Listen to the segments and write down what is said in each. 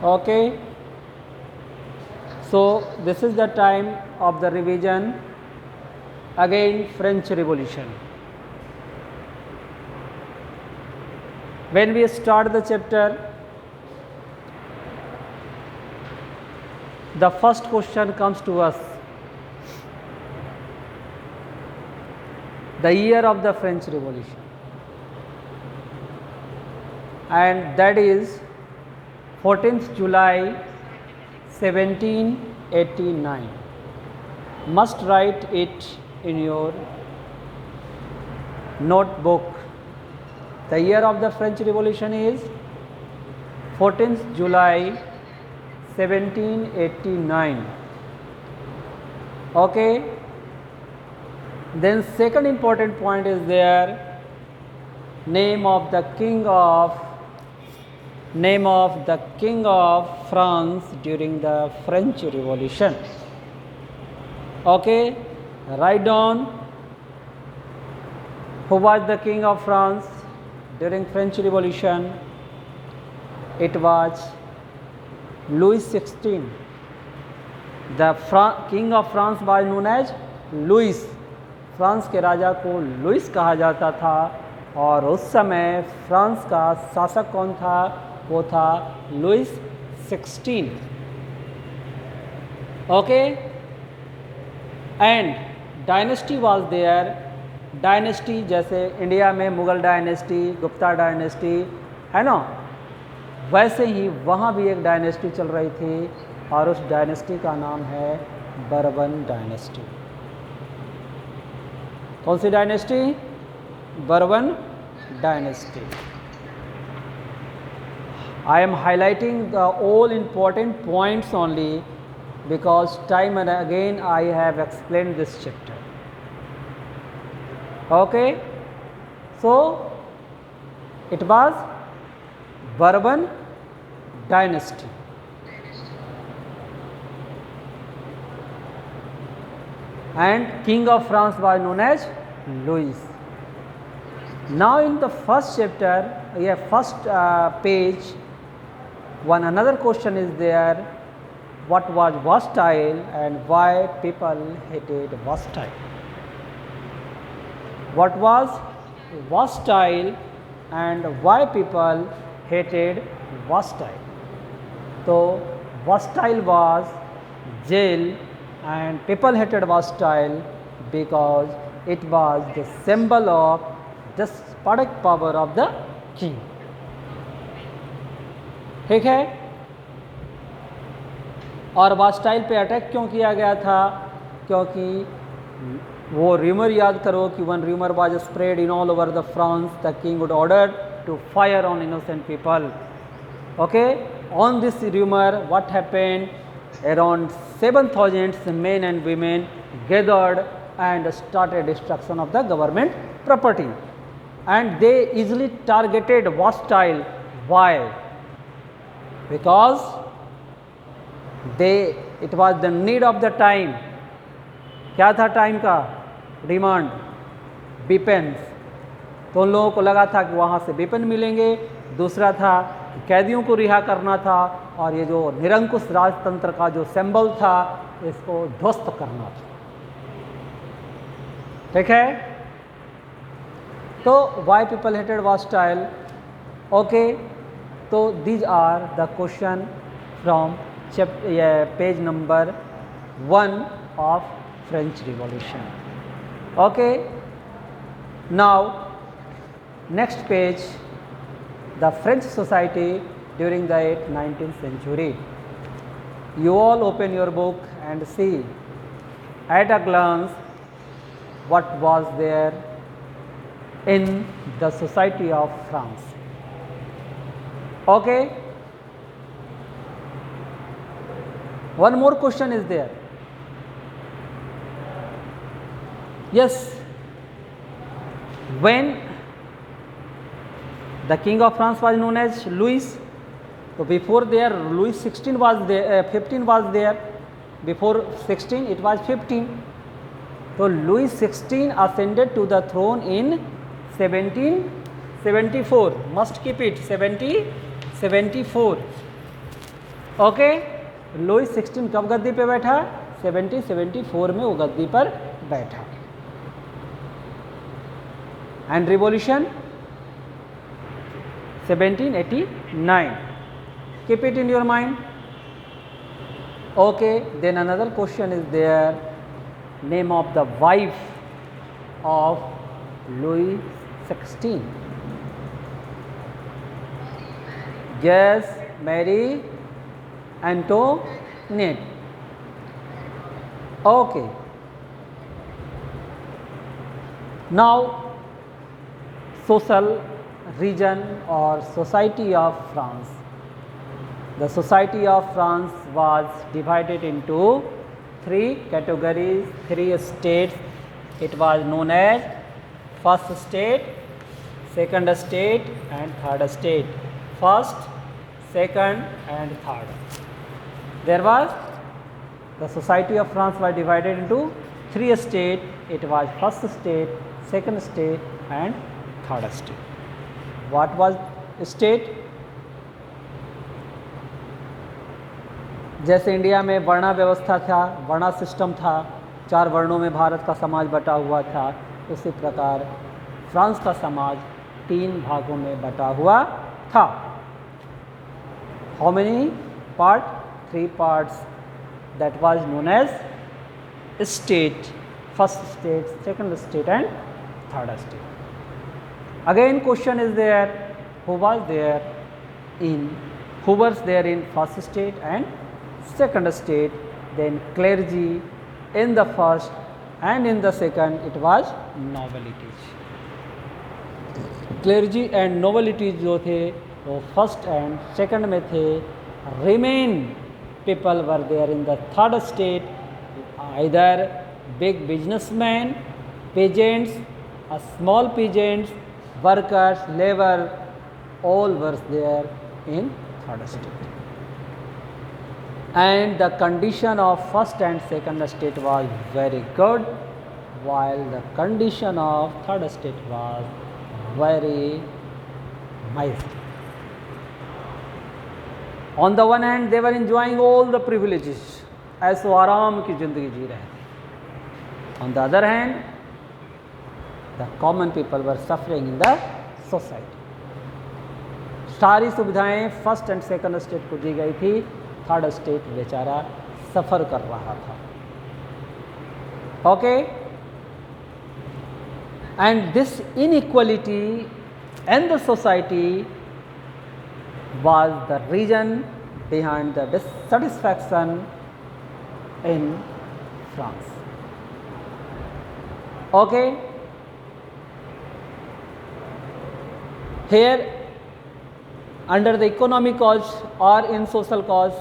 Okay, so this is the time of the revision. Again, French Revolution. When we start the chapter, the first question comes to us: the year of the French Revolution, and that is 14th July 1789. Must write it in your notebook. The year of the French Revolution is 14th July 1789. Okay. Then second important point is there, name of the king of France during the French Revolution. Okay, write down who was the king of France during French Revolution. It was Louis XVI. The king of France was known as Louis. France के राजा को Louis कहा जाता था और उस समय France का शासक कौन था? वो था Louis 16. Okay, and dynasty was there. Dynasty जैसे इंडिया में मुगल डायनेस्टी, गुप्ता डायनेस्टी है ना, वैसे ही वहाँ भी एक डायनेस्टी चल रही थी और उस डायनेस्टी का नाम है बर्बन डायनेस्टी. कौन सी dynasty? Bourbon dynasty. I am highlighting the all important points only because time and again I have explained this chapter. Okay, so it was Bourbon dynasty. And king of France was known as Louis. Now in the first chapter, first page, another question is there: what was Bastille and why people hated Bastille? What was Bastille and why people hated Bastille? So Bastille was jail, and people hated Bastille because it was the symbol of despotic power of the king. ठीक है, और बास्टाइल पे attack क्यों किया गया था? क्योंकि वो रूमर याद करो कि one rumour was spread in all over the France, the king would order to fire on innocent people. Okay, on this rumour what happened? Around 7,000 men and women gathered and started destruction of the government property, and they easily targeted Bastille. Why? Because it was the need of the time. क्या था time का demand? Weapons. तो उन लोगों को लगा था कि वहाँ से वेपन मिलेंगे. दूसरा था कि कैदियों को रिहा करना था, और ये जो निरंकुश राजतंत्र का जो सिंबल था इसको ध्वस्त करना था. ठीक है, तो why people hated Bastille. Okay, तो these are the question from page number 1 of French revolution. Okay, now next page, the French society during the 19th century. You all open your book and see at a glance what was there in the society of France. Okay, one more question is there. Yes, when the king of France was known as Louis, so before there Louis 16 was there, 15 was there. Before 16 it was 15. So Louis 16 ascended to the throne in 1774. Must keep it, 74. Okay, Louis 16 कब गद्दी पे बैठा? 1774 में वो गद्दी पर बैठा। And revolution 1789। Keep it in your mind. Okay, then another question is there, name of the wife of Louis 16। Yes, Marie Antoinette. Okay, now social region or society of France. The society of France was divided into 3 categories, 3 states. It was known as first state, second state and third state. First, second and third. There was the society of France was divided into 3 states. It was first state, second state and third state. What was state? जैसे India में वर्णा व्यवस्था था, वर्णा system था, 4 वर्णों में भारत का समाज बटा हुआ था, उसी प्रकार फ्रांस का समाज 3 भागों में बटा हुआ था। How many part? 3 parts. That was known as state, first state, second state and third state. Again question is there, who was there in first state and second state? Then clergy in the first and in the second it was nobilities. Clergy and nobilities जो थे वो first and second में थे। Remain people were there in the third state, either big businessmen, peasants, small peasants, workers, labor, all were there in third state. And the condition of first and second state was very good, while the condition of third state was very miserable. On the one hand, they were enjoying all the privileges, ऐसो आराम की जिंदगी जी रहे थे। On the other hand, the common people were suffering in the society. सारी सुविधाएं first and second state को दी गई थी, थर्ड स्टेट बेचारा सफ़र कर रहा था। Okay, and this inequality in the society was the reason behind the dissatisfaction in France. Okay, here under the economic cause or in social cause,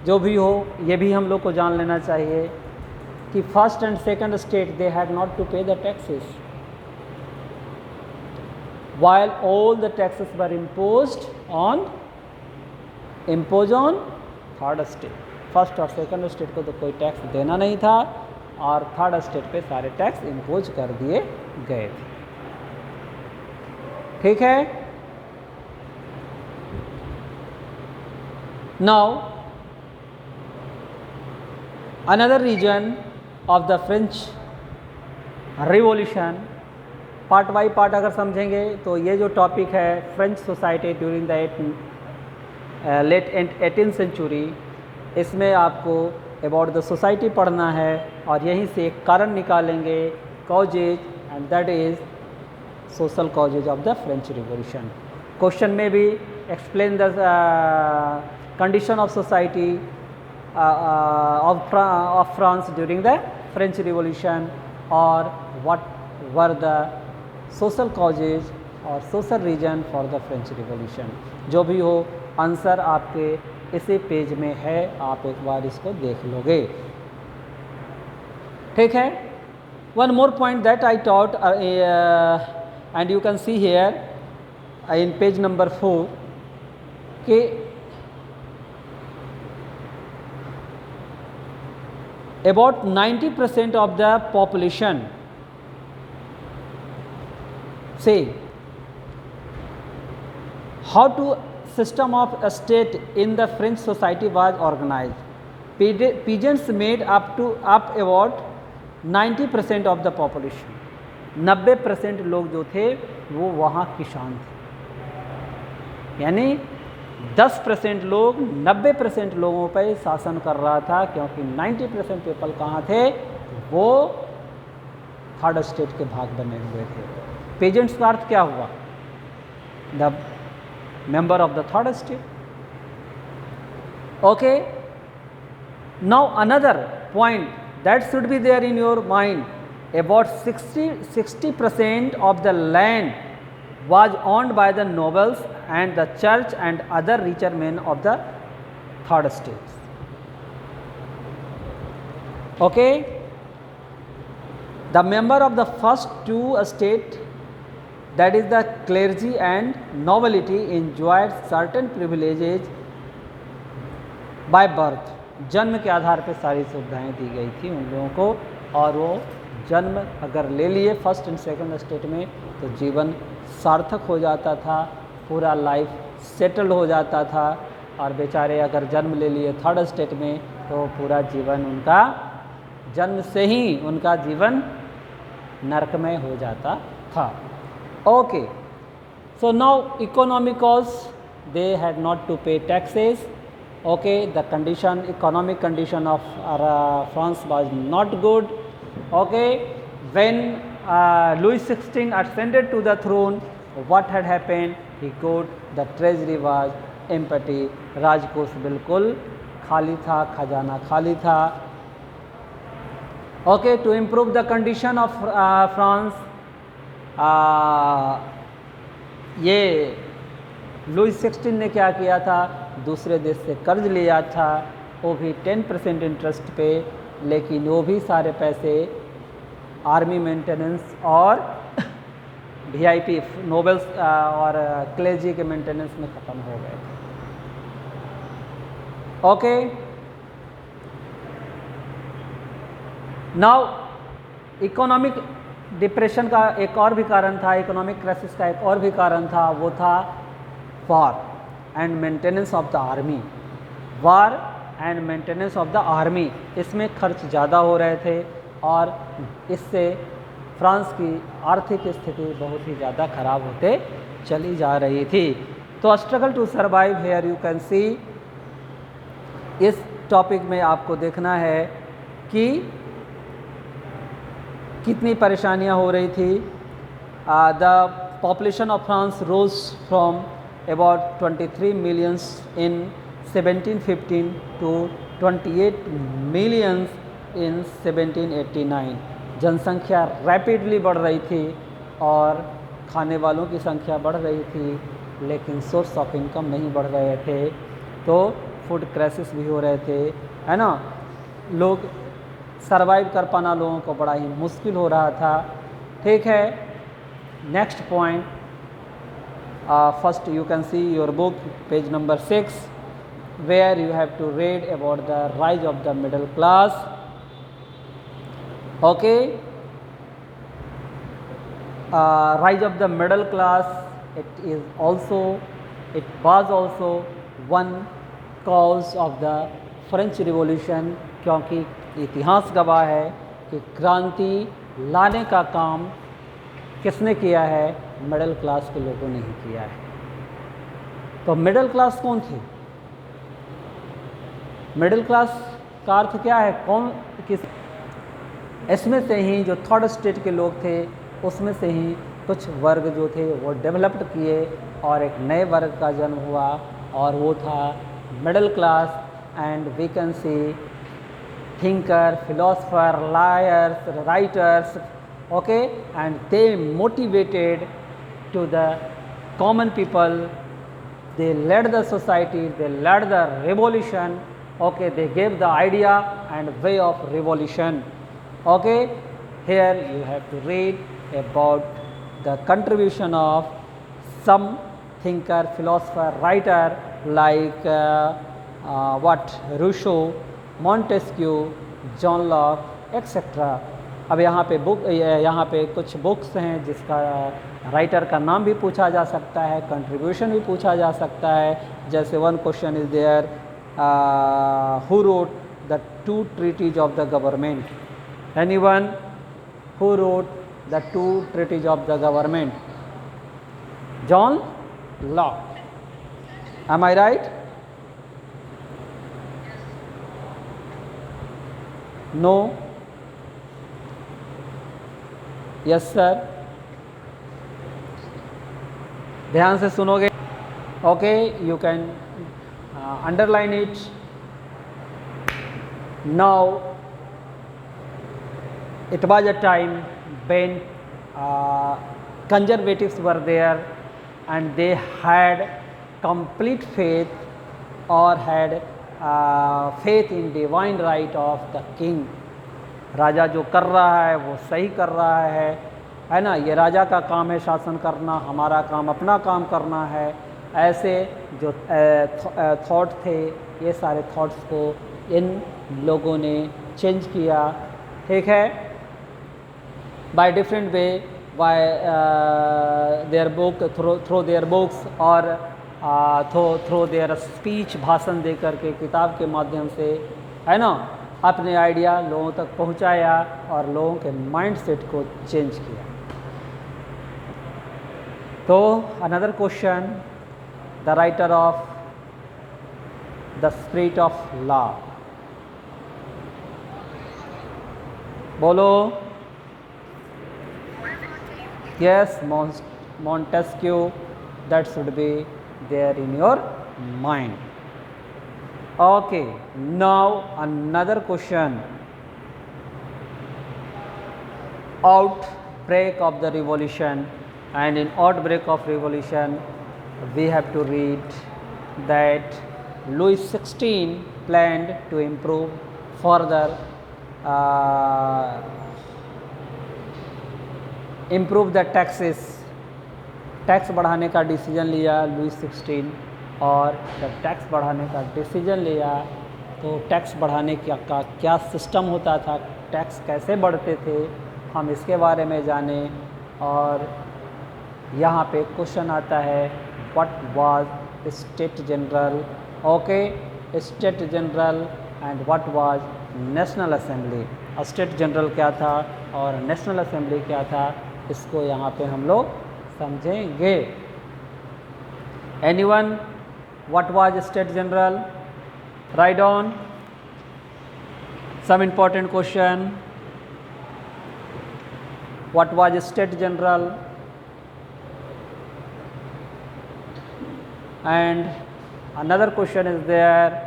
जो भी हो ये भी हम लोग को जान लेना चाहिए कि first and second state they had not to pay the taxes, while all the taxes were imposed on third state. First और सेकंड स्टेट को तो कोई टैक्स देना नहीं था और थर्ड स्टेट पे सारे टैक्स इम्पोज कर दिए गए थे। ठीक है, now another reason of the French revolution, part by part अगर समझेंगे तो ये जो टॉपिक है French society during the late 18th century, इसमें आपको अबाउट द सोसाइटी पढ़ना है और यहीं से एक कारण निकालेंगे, causes, and that is social causes of the French revolution. Question में भी explain the condition of society of France during the French revolution और what were the social causes और social reason for the French revolution. जो भी हो answer आपके इसी page में है, आप एक बार इसको देख लोगे। ठीक है, one more point that I taught and you can see here in page number 4 कि about 90% of the population say how to system of state in the French society was organized. Peasants made up about 90% of the population. 90% लोग जो थे वो वहाँ किसान थे, यानी 10% लोग 90% लोगों पर शासन कर रहा था, क्योंकि 90% पीपल कहाँ थे, वो थर्ड स्टेट के भाग बने हुए थे। पेजेंट्स का अर्थ क्या हुआ? The member of the third state. Okay, now another point that should be there in your mind, about 60% of the land was owned by the nobles and the church and other richer men of the third states. Okay, the member of the first two state, that is the clergy and nobility, enjoyed certain privileges by birth. जन्म के आधार पर सारी सुविधाएं दी गई थी उन लोगों को, और वो जन्म अगर ले लिए फर्स्ट एंड सेकंड स्टेट में तो जीवन सार्थक हो जाता था, पूरा लाइफ सेटल्ड हो जाता था। और बेचारे अगर जन्म ले लिए थर्ड स्टेट में तो पूरा जीवन उनका जन्म से ही उनका जीवन नरकमय हो जाता था। Okay, so now economic cause, they had not to pay taxes. Okay, the condition, economic condition of France was not good. Okay, when Louis XVI ascended to the throne, what had happened? He got the treasury was empty. राजकोष बिल्कुल खाली था, खजाना खाली था. Okay, to improve the condition of France, ये Louis 16 ने क्या किया था? दूसरे देश से कर्ज लिया था, वो भी 10% इंटरेस्ट पे, लेकिन वो भी सारे पैसे आर्मी मेंटेनेंस और वीआईपी नोबल्स और क्लेजी के मेंटेनेंस में ख़त्म हो गए थे। ओके, नाउ इकोनॉमिक डिप्रेशन का एक और भी कारण था, इकोनॉमिक क्राइसिस का एक और भी कारण था, वो था war and maintenance of the army. War and maintenance of the army, इसमें खर्च ज़्यादा हो रहे थे और इससे फ्रांस की आर्थिक स्थिति बहुत ही ज़्यादा खराब होते चली जा रही थी। तो struggle to survive, here you can see, इस टॉपिक में आपको देखना है कि कितनी परेशानियां हो रही थी। The population of France rose from about 23 millions in 1715 to 28 millions in 1789। जनसंख्या रैपिडली बढ़ रही थी और खाने वालों की संख्या बढ़ रही थी, लेकिन सोर्स ऑफ इनकम नहीं बढ़ रहे थे, तो फूड क्राइसिस भी हो रहे थे, है ना। लोग सरवाइव कर पाना लोगों को बड़ा ही मुश्किल हो रहा था। ठीक है, next point, first you can see your book page number 6 where you have to read about the rise of the middle class. Okay, rise of the middle class, it was also one cause of the French Revolution, क्योंकि इतिहास गवाह है कि क्रांति लाने का काम किसने किया है? मिडिल क्लास के लोगों ने ही किया है। तो मिडिल क्लास कौन थी? मिडिल क्लास का अर्थ क्या है? कौन किस? इसमें से ही जो थर्ड स्टेट के लोग थे, उसमें से ही कुछ वर्ग जो थे वो डेवलप्ड किए और एक नए वर्ग का जन्म हुआ, और वो था middle class. And we can see thinker, philosopher, lawyers, writers, okay, and they motivated to the common people, they led the society, they led the revolution, okay, they gave the idea and way of revolution. Okay, here you have to read about the contribution of some thinker, philosopher, writer like Rousseau, Montesquieu, John Locke, etc. अब यहाँ पे कुछ books हैं जिसका writer का नाम भी पूछा जा सकता है, कंट्रीब्यूशन भी पूछा जा सकता है। जैसे one question is there, who wrote the 2 treaties of the government? Anyone who wrote the 2 treaties of the government? John Locke. Am I right? No? Yes sir? ध्यान से सुनोगे? Okay, you can underline it. Now, it was a time when conservatives were there and they had complete faith or had faith in divine right of the king. राजा जो कर रहा है वो सही कर रहा है ना, ये राजा का काम है शासन करना, हमारा काम अपना काम करना है। ऐसे जो थॉट थे, ये सारे थॉट्स को इन लोगों ने चेंज किया, ठीक है, by different way, bye their book, through their books और थ्रू देयर स्पीच, भाषण दे करके, किताब के माध्यम से, है ना, अपने आइडिया लोगों तक पहुंचाया और लोगों के माइंडसेट को चेंज किया। तो another question, the writer of the spirit of law, बोलो। Yes, Montesquieu, that should be there in your mind. Okay, now another question, outbreak of the revolution, and in outbreak of revolution we have to read that Louis XVI planned to improve further, improve the taxes, tax बढ़ाने का decision लिया Louis 16। और जब tax बढ़ाने का decision लिया तो tax बढ़ाने का क्या सिस्टम होता था, टैक्स कैसे बढ़ते थे, हम इसके बारे में जाने। और यहाँ पे क्वेश्चन आता है, what was state general? Okay, state general and what was national assembly. State general क्या था और नेशनल असेंबली क्या था, इसको यहाँ पे हम लोग समझेंगे। Anyone, what was state general? Write down some important question. What was state general? And another question is there,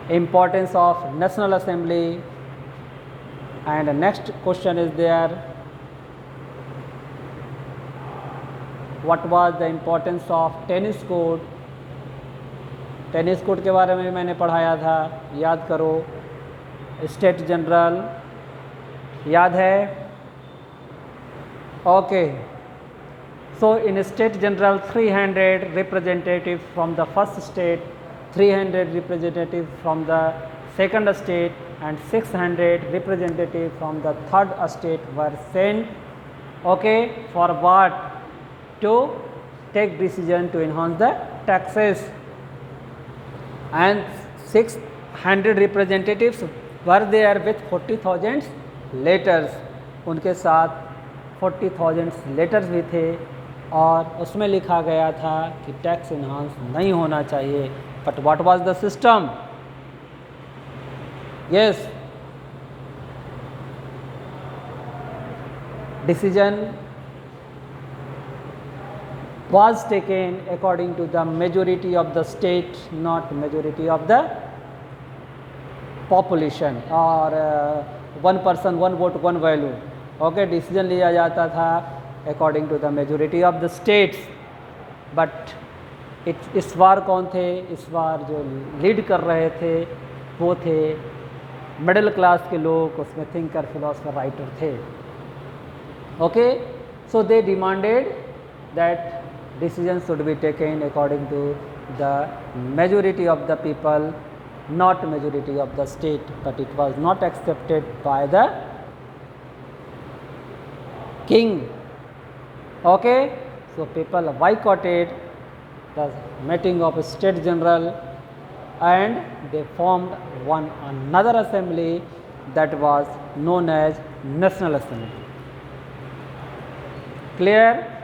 importance of National Assembly, and next question is there, what was the importance of tennis court? Tennis court के बारे में मैंने पढ़ाया था, याद करो। State general याद है? Okay, so in state general 300 representative from the first state, 300 representatives from the second state, and 600 representatives from the third state were sent, okay, for what? To take decision to enhance the taxes. And 600 representatives were there with 40,000 letters. उनके साथ 40,000 letters भी थे और उसमें लिखा गया था कि टैक्स इन्हांस नहीं होना चाहिए। But what was the system? Yes, decision was taken according to the majority of the state, not majority of the population, or one person one vote one value. Okay, decision लिया जाता था according to the majority of the states, but इस बार कौन थे? इस बार जो lead कर रहे थे वो थे मिडिल क्लास के लोग, उसमें थिंकर, फिलोसफर, राइटर थे। Okay, so they demanded that decision should be taken according to the majority of the people, not majority of the state, but it was not accepted by the king. Okay, so people boycotted the meeting of State General and they formed one another assembly that was known as National Assembly. Clear?